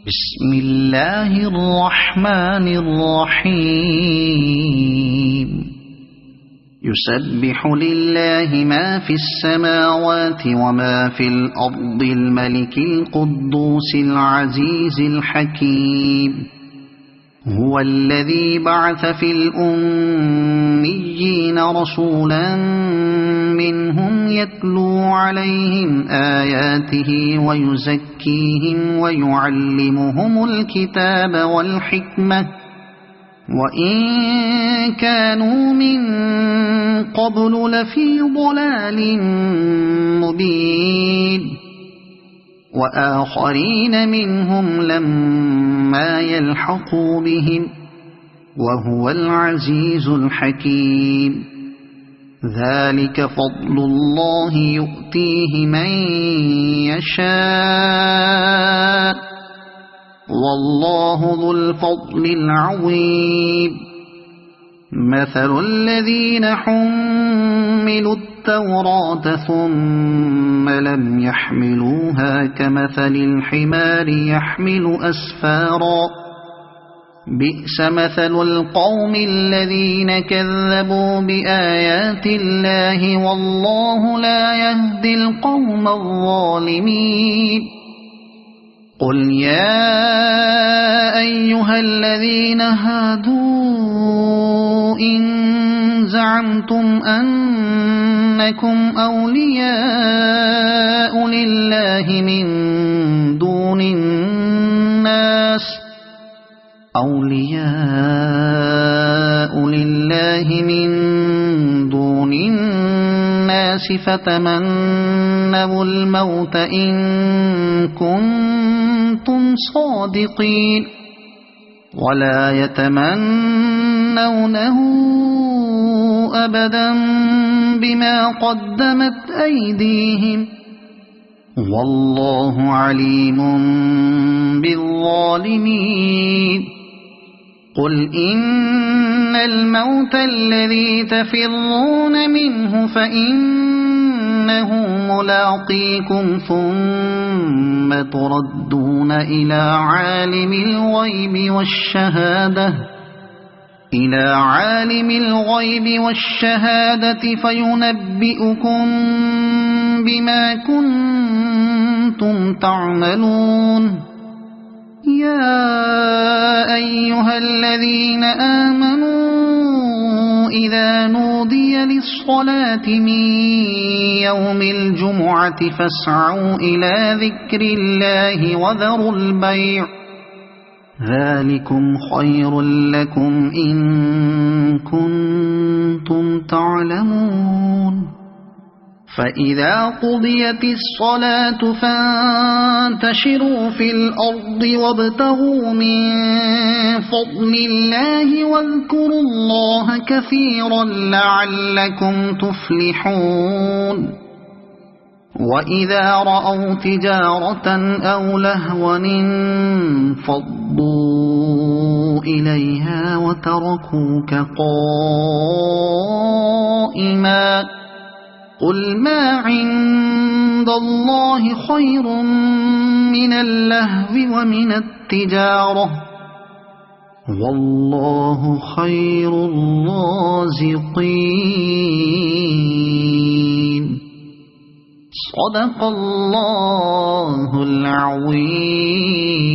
بسم الله الرحمن الرحيم يسبح لله ما في السماوات وما في الأرض الملك القدوس العزيز الحكيم هو الذي بعث في الأميين رسولا منهم يتلو عليهم آياته ويزكيهم ويعلمهم الكتاب والحكمة وإن كانوا من قبل لفي ضلال مبين وآخرين منهم لما يلحقوا بهم وهو العزيز الحكيم ذلك فضل الله يؤتيه من يشاء والله ذو الفضل العظيم مثل الذين حملوا التوراة ثم لم يحملوها كمثل الحمار يحمل أسفارا بئس مثل القوم الذين كذبوا بآيات الله والله لا يهدي القوم الظالمين قل يا أيها الذين هادوا إن زعمتم أنكم أولياء لله من دون الناس فتمنوا الموت إن كنتم صادقين ولا يتمنونه أبدا بما قدمت أيديهم والله عليم بالظالمين قل إن الموت الذي تفرون منه فإنه ملاقيكم ثم تردون إلى عالم الغيب والشهادة فينبئكم بما كنتم تعملون يا أيها الذين آمنوا إذا نودي للصلاة من يوم الجمعة فاسعوا إلى ذكر الله وذروا البيع ذلكم خير لكم إن كنتم تعلمون فإذا قضيت الصلاة فانتشروا في الأرض وابتغوا من فضل الله واذكروا الله كثيرا لعلكم تفلحون وإذا رأوا تجارة أو لهوا انفضوا إليها وتركوك قائما قل ما عند الله خير من اللهو ومن التجارة والله خير الرازقين صدق الله العظيم.